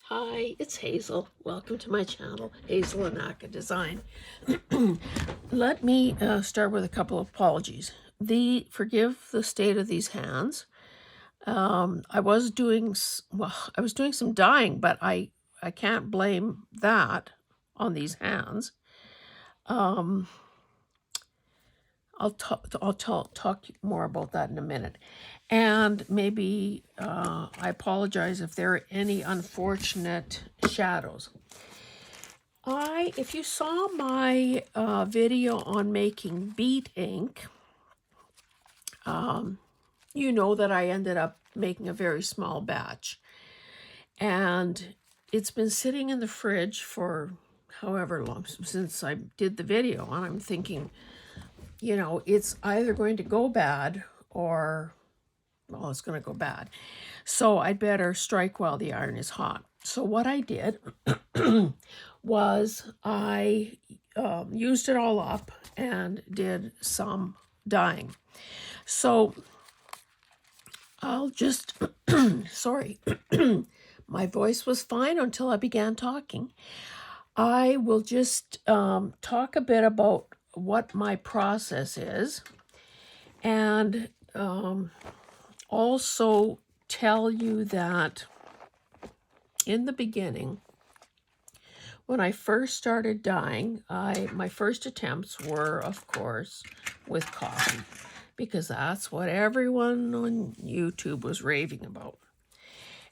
Hi, it's Hazel. Welcome to my channel, Hazel and Aka Design. Let me start with a couple of apologies. Forgive the state of these hands. I was doing some dyeing, but I can't blame that on these hands. I'll talk more about that in a minute. And maybe I apologize if there are any unfortunate shadows. If you saw my video on making beet ink, you know that I ended up making a very small batch. And it's been sitting in the fridge for however long since I did the video. And I'm thinking, you know, it's either going to go bad or, well, it's going to go bad. So I'd better strike while the iron is hot. So what I did was I used it all up and did some dyeing. So I'll just, sorry, my voice was fine until I began talking. I will just talk a bit about what my process is and also tell you that in the beginning, when I first started dyeing, my first attempts were, of course, with coffee, because that's what everyone on YouTube was raving about.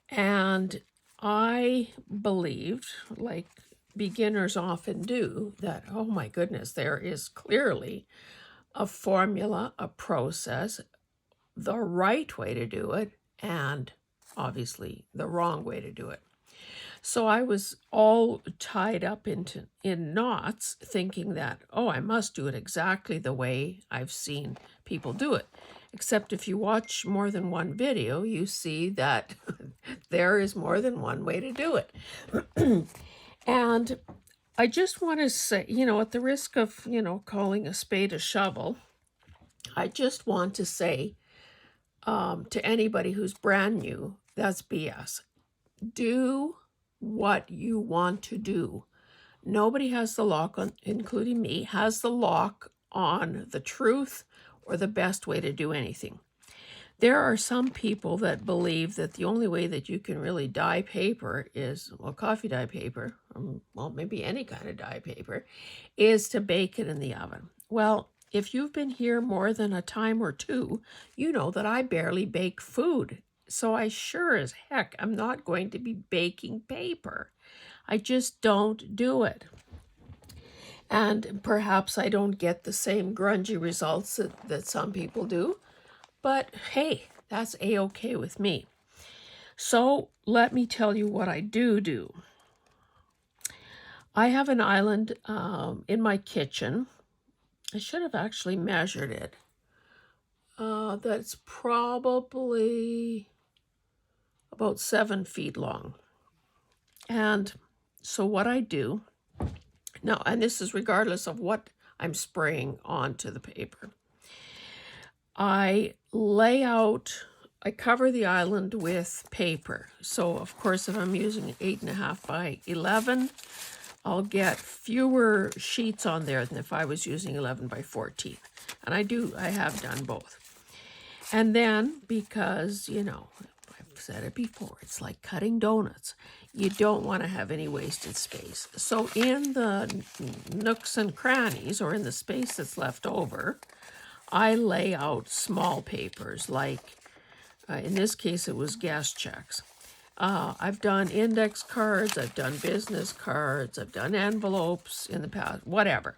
And I believed, like beginners often do, that, oh my goodness, there is clearly a formula, a process, the right way to do it, and obviously the wrong way to do it. So I was all tied up in knots, thinking that, oh, I must do it exactly the way I've seen people do it. Except if you watch more than one video, you see that there is more than one way to do it. And I just want to say, you know, at the risk of, you know, calling a spade a shovel, I just want to say to anybody who's brand new, that's BS. Do what you want to do. Nobody has the lock on, including me, has the lock on the truth or the best way to do anything. There are some people that believe that the only way that you can really dye paper is, well, coffee dye paper, well, maybe any kind of dye paper, is to bake it in the oven. Well, if you've been here more than a time or two, you know that I barely bake food. So I sure as heck am not going to be baking paper. I just don't do it. And perhaps I don't get the same grungy results that some people do. But hey, that's a-okay with me. So let me tell you what I do. I have an island in my kitchen. I should have actually measured it. That's probably about 7 feet long. And so what I do now, and this is regardless of what I'm spraying onto the paper, I cover the island with paper. So of course, if I'm using 8.5 by 11, I'll get fewer sheets on there than if I was using 11 by 14. And I have done both. And then, because, you know, I've said it before, it's like cutting donuts. You don't want to have any wasted space. So in the nooks and crannies, or in the space that's left over, I lay out small papers, like in this case it was gas checks. I've done index cards, I've done business cards, I've done envelopes in the past, whatever.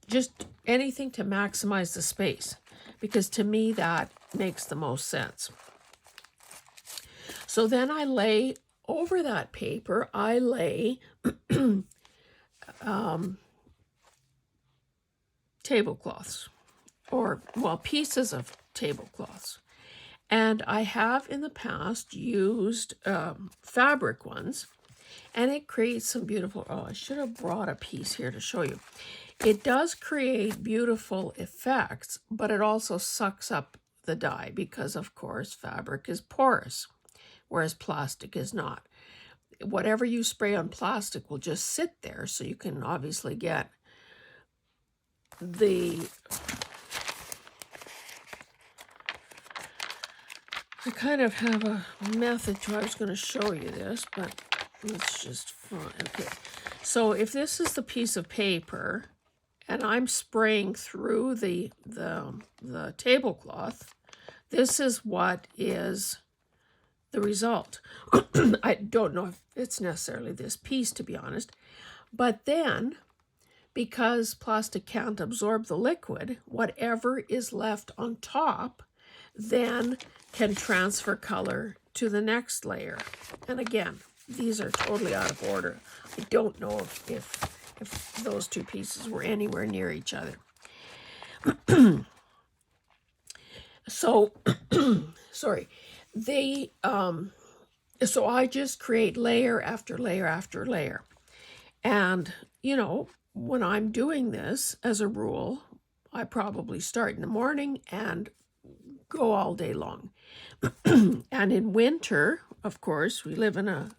Just anything to maximize the space, because to me that makes the most sense. So then I lay over that paper, I lay tablecloths, or, well, pieces of tablecloths. And I have in the past used fabric ones, and it creates some beautiful, oh, I should have brought a piece here to show you. It does create beautiful effects, but it also sucks up the dye because, of course, fabric is porous, whereas plastic is not. whatever you spray on plastic will just sit there, so you can obviously get the... I kind of have a method to, I was going to show you this, but it's just fun. Okay, so if this is the piece of paper and I'm spraying through the tablecloth, this is what is the result. I don't know if it's necessarily this piece, to be honest, but then because plastic can't absorb the liquid, whatever is left on top then can transfer color to the next layer. And again, these are totally out of order. I don't know if those two pieces were anywhere near each other. So, sorry, so I just create layer after layer after layer. And, you know, when I'm doing this, as a rule, I probably start in the morning and go all day long. And in winter, of course, we live in a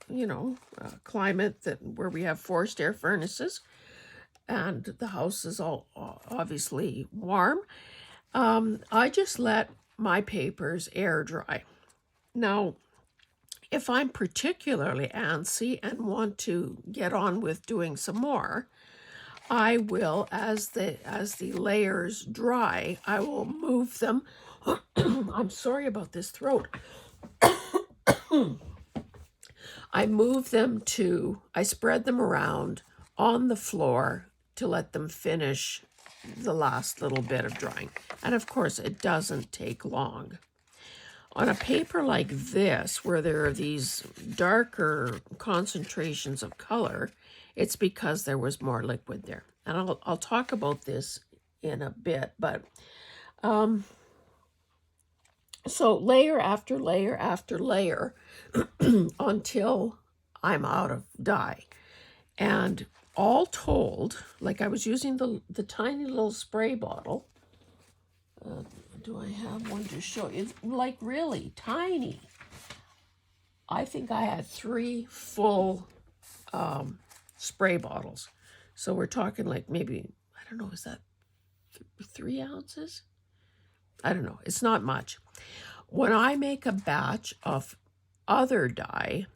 climate where we have forced air furnaces, and the house is all obviously warm. I just let my papers air dry. Now, if I'm particularly antsy and want to get on with doing some more, I will, as the layers dry, I will move them. I'm sorry about this throat. I spread them around on the floor to let them finish the last little bit of drying. And of course, it doesn't take long. On a paper like this, where there are these darker concentrations of color, it's because there was more liquid there. And I'll talk about this in a bit, but so layer after layer after layer until I'm out of dye. And all told, like I was using the tiny little spray bottle. Do I have one to show you? It's like really tiny. I think I had 3 full spray bottles. So we're talking like maybe, I don't know, is that 3 ounces? I don't know. It's not much. When I make a batch of other dye,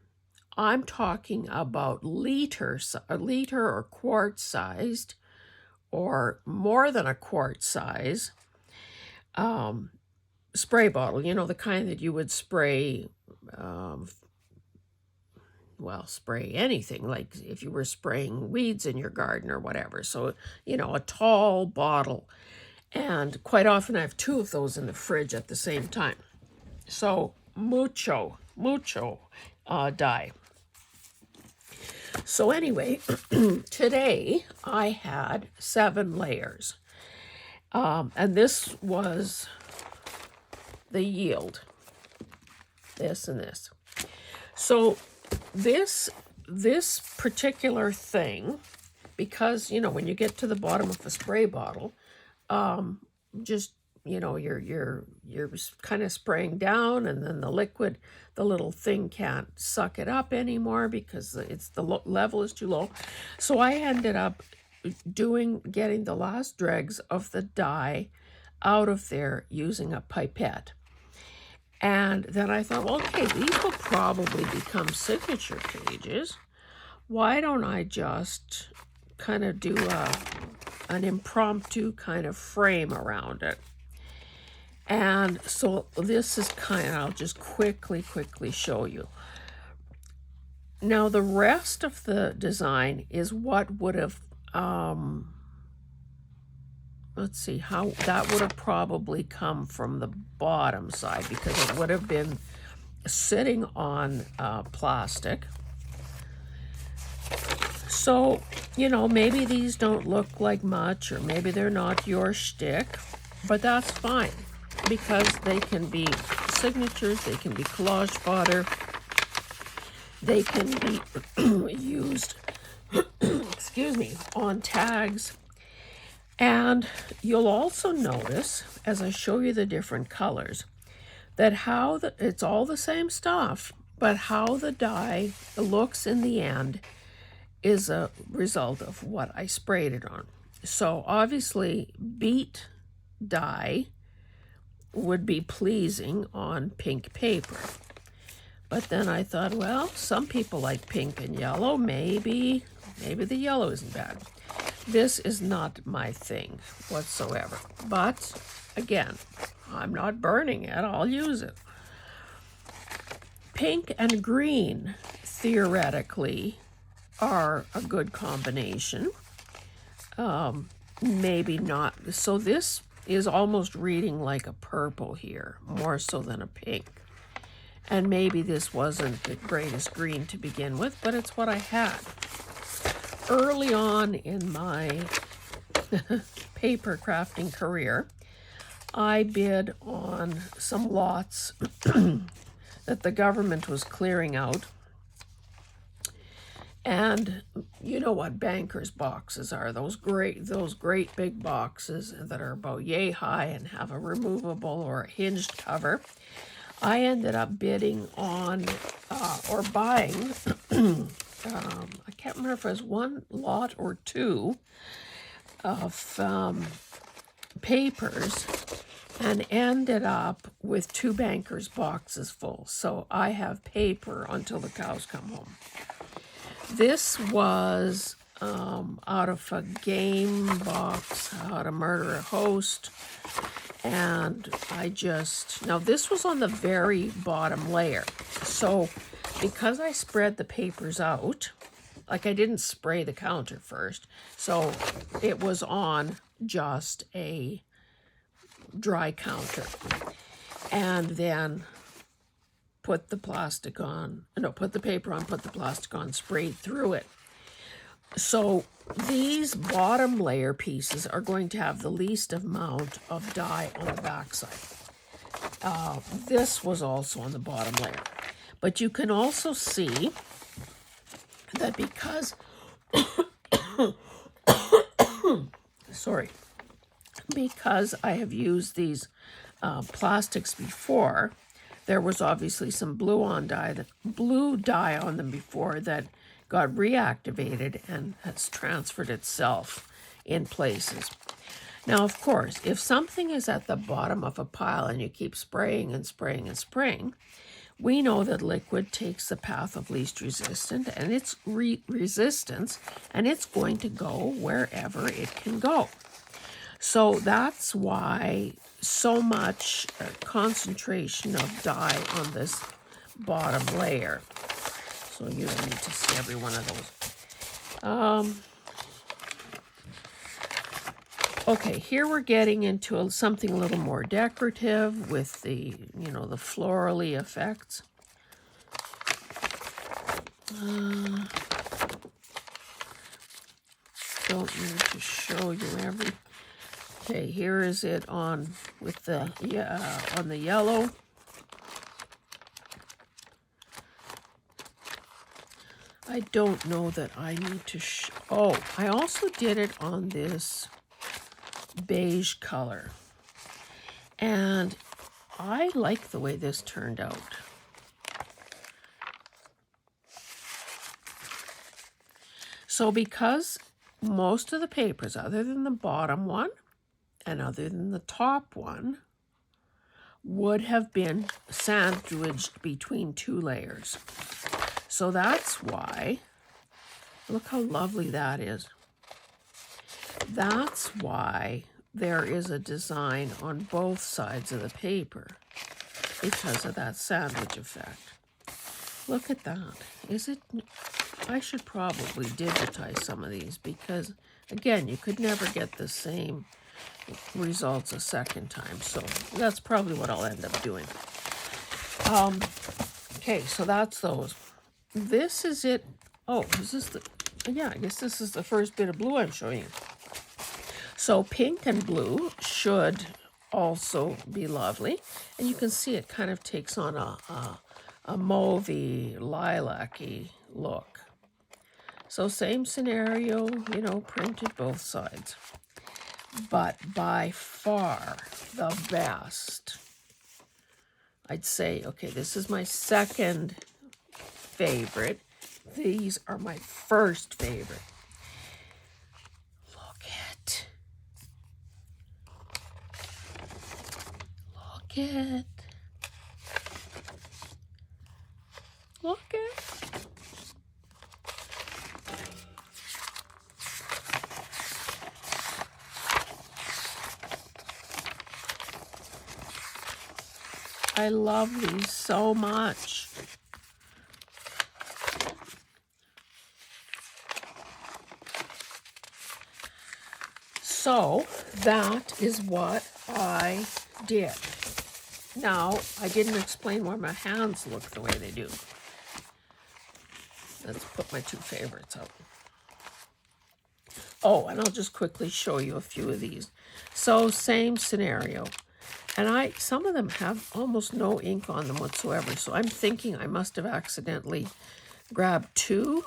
I'm talking about liter or quart sized, or more than a quart size spray bottle. You know, the kind that you would spray, spray anything, like if you were spraying weeds in your garden or whatever. So, you know, a tall bottle. And quite often I have 2 of those in the fridge at the same time. So mucho dye. So anyway, today I had 7 layers. And this was the yield. This and this. So this particular thing, because, you know, when you get to the bottom of a spray bottle, just, you know, you're kind of spraying down, and then the liquid, the little thing can't suck it up anymore because the level is too low. So I ended up getting the last dregs of the dye out of there using a pipette. And then I thought, well, okay, these will probably become signature pages. Why don't I just kind of do an impromptu kind of frame around it? And so this is I'll just quickly show you. Now the rest of the design is what would have, let's see, how that would have probably come from the bottom side, because it would have been sitting on plastic. So, you know, maybe these don't look like much, or maybe they're not your shtick, but that's fine, because they can be signatures, they can be collage fodder, they can be used, excuse me, on tags. And you'll also notice, as I show you the different colors, that it's all the same stuff, But how the dye looks in the end is a result of what I sprayed it on. So obviously, beet dye would be pleasing on pink paper. But then I thought, well, some people like pink and yellow. Maybe the yellow isn't bad. This is not my thing whatsoever. But again, I'm not burning it. I'll use it. Pink and green, theoretically, are a good combination. Maybe not. So this is almost reading like a purple here, more so than a pink. And maybe this wasn't the greatest green to begin with, but it's what I had. Early on in my paper crafting career, I bid on some lots that the government was clearing out. And you know what bankers' boxes are, those great big boxes that are about yay high and have a removable or a hinged cover. I ended up bidding on or buying, I can't remember if it was one lot or two of papers, and ended up with 2 bankers' boxes full. So I have paper until the cows come home. This was out of a game box, How to Murder a Host. And now this was on the very bottom layer. So because I spread the papers out, like I didn't spray the counter first, so it was on just a dry counter. And then put the paper on, put the plastic on, sprayed through it. So these bottom layer pieces are going to have the least amount of dye on the backside. This was also on the bottom layer. But you can also see that because, because I have used these plastics before, there was obviously some blue dye on them before that got reactivated and has transferred itself in places. Now, of course, if something is at the bottom of a pile and you keep spraying and spraying and spraying, we know that liquid takes the path of least resistance, and it's resistance, and it's going to go wherever it can go. So that's why so much concentration of dye on this bottom layer. So you don't need to see every one of those. Okay, here we're getting into something a little more decorative with the, the florally effects. Don't need to show you every. Okay, here is it on with the on the yellow. I don't know that I need to I also did it on this beige color. And I like the way this turned out. So because most of the papers, other than the bottom one and other than the top one, would have been sandwiched between 2 layers. So that's why, look how lovely that is. That's why there is a design on both sides of the paper, because of that sandwich effect. Look at that. I should probably digitize some of these because, again, you could never get the same results a second time. So that's probably what I'll end up doing. Okay, so that's those. This is it. Oh, is this I guess this is the first bit of blue I'm showing you. So pink and blue should also be lovely. And you can see it kind of takes on a mauvey, lilac-y look. So same scenario, printed both sides. But by far the best, I'd say, okay, this is my second favorite. These are my first favorite. Look at. Look at. Look at. I love these so much. So that is what I did. Now, I didn't explain why my hands look the way they do. Let's put my two favorites up. Oh, and I'll just quickly show you a few of these. So same scenario. And some of them have almost no ink on them whatsoever. So I'm thinking I must have accidentally grabbed two.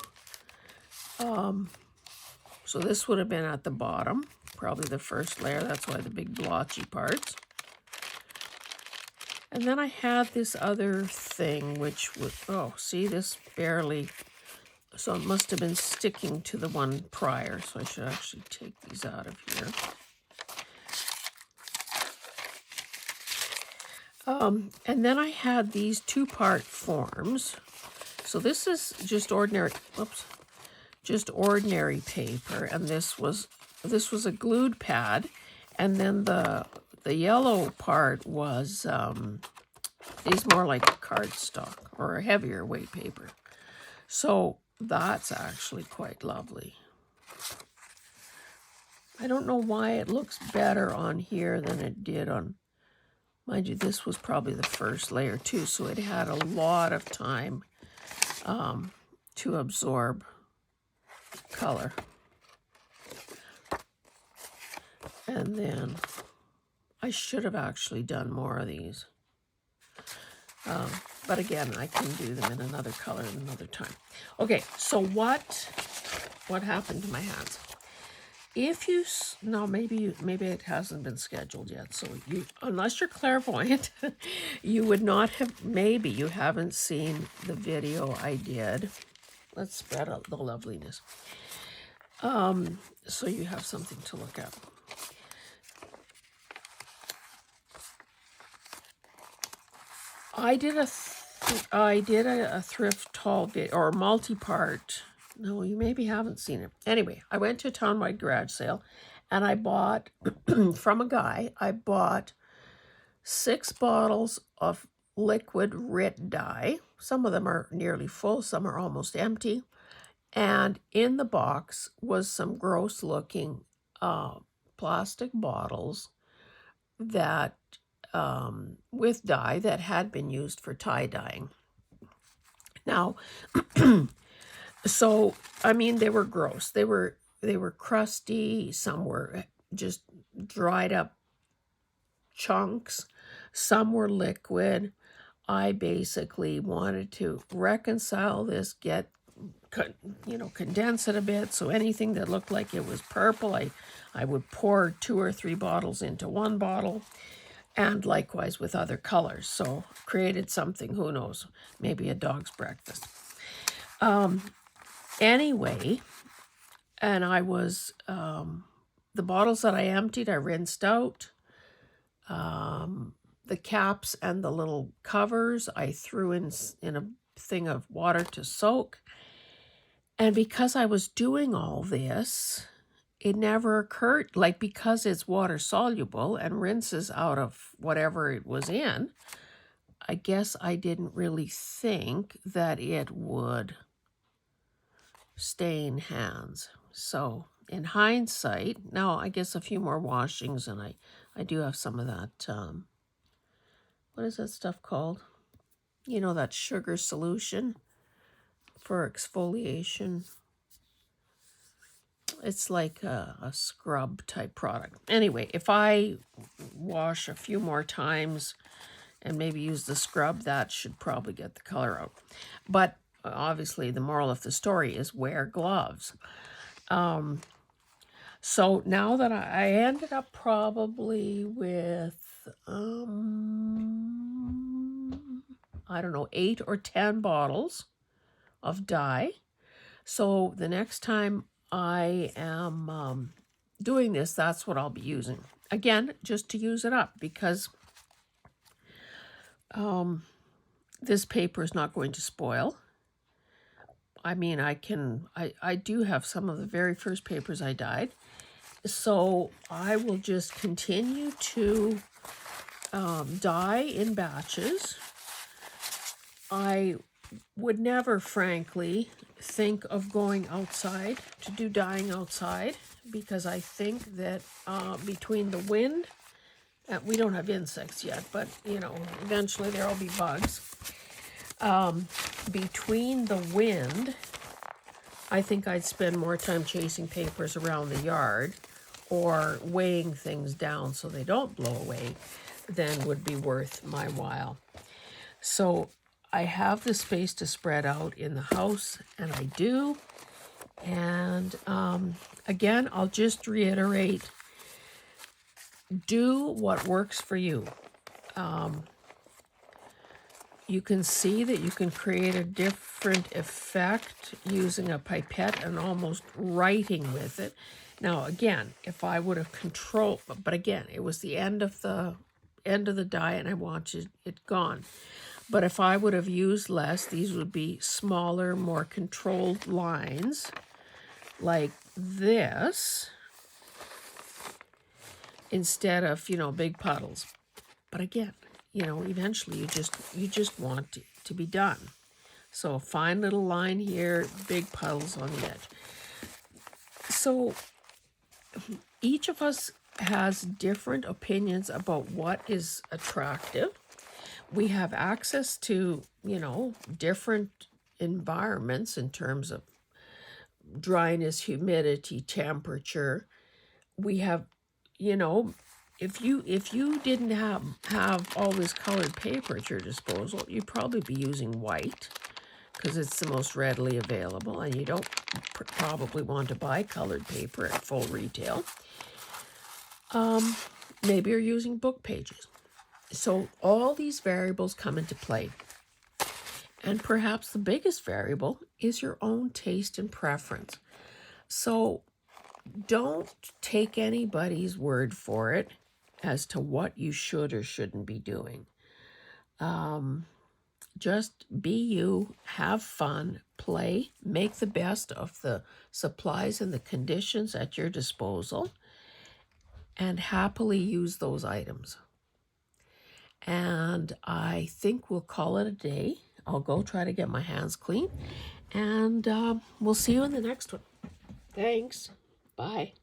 So this would have been at the bottom, probably the first layer. That's why the big blotchy parts. And then I had this other thing, which was, oh, see, this barely, so it must have been sticking to the one prior. So I should actually take these out of here. And then I had these two-part forms. So this is just ordinary, whoops, just ordinary paper, and this was a glued pad, and then the yellow part was these more like cardstock or a heavier weight paper. So that's actually quite lovely. I don't know why it looks better on here than it did on, mind you, this was probably the first layer too, so it had a lot of time to absorb color. And then I should have actually done more of these. But again, I can do them in another color another time. Okay, so what happened to my hands? If you, no, maybe it hasn't been scheduled yet. So you, unless you're clairvoyant, you would not have, maybe you haven't seen the video I did. Let's spread out the loveliness. So you have something to look at. I did a thrift haul video, or multi-part. No, you maybe haven't seen it. Anyway, I went to a town-wide garage sale, and I bought, from a guy, I bought 6 bottles of liquid RIT dye. Some of them are nearly full, some are almost empty. And in the box was some gross-looking plastic bottles that with dye that had been used for tie-dyeing. Now, so, I mean, they were gross. They were crusty. Some were just dried up chunks. Some were liquid. I basically wanted to reconcile this, condense it a bit. So anything that looked like it was purple, I would pour 2 or 3 bottles into one bottle. And likewise with other colors. So created something, who knows, maybe a dog's breakfast. Anyway, and I was, the bottles that I emptied, I rinsed out. The caps and the little covers, I threw in a thing of water to soak. And because I was doing all this, it never occurred, like, because it's water soluble and rinses out of whatever it was in, I guess I didn't really think that it would stain hands. So in hindsight, now I guess a few more washings, and I do have some of that, what is that stuff called? You know, that sugar solution for exfoliation. It's like a scrub type product. Anyway, if I wash a few more times and maybe use the scrub, that should probably get the color out. But obviously the moral of the story is wear gloves. So now that I ended up probably with, I don't know, 8 or 10 bottles of dye. So the next time I am doing this, that's what I'll be using. Again, just to use it up, because this paper is not going to spoil. I mean, I do have some of the very first papers I dyed. So I will just continue to dye in batches. I would never, frankly, think of going outside to do dyeing outside, because I think that between the wind, we don't have insects yet, but you know, eventually there'll be bugs. Between the wind, I think I'd spend more time chasing papers around the yard or weighing things down so they don't blow away than would be worth my while. So I have the space to spread out in the house, and I do. And again, I'll just reiterate, do what works for you. You can see that you can create a different effect using a pipette and almost writing with it. Now, again, if I would have controlled, but again, it was the end of the dye and I wanted it gone. But if I would have used less, these would be smaller, more controlled lines like this, instead of, you know, big puddles. But again, you know, eventually you just want to be done. So a fine little line here, big puddles on the edge. So each of us has different opinions about what is attractive. We have access to, you know, different environments in terms of dryness, humidity, temperature. We have, you know, if you didn't have all this colored paper at your disposal, you'd probably be using white because it's the most readily available, and you don't probably want to buy colored paper at full retail. Maybe you're using book pages. So all these variables come into play. And perhaps the biggest variable is your own taste and preference. So don't take anybody's word for it as to what you should or shouldn't be doing. Just be you, have fun, play, make the best of the supplies and the conditions at your disposal, and happily use those items. And I think we'll call it a day. I'll go try to get my hands clean, and we'll see you in the next one. Thanks. Bye.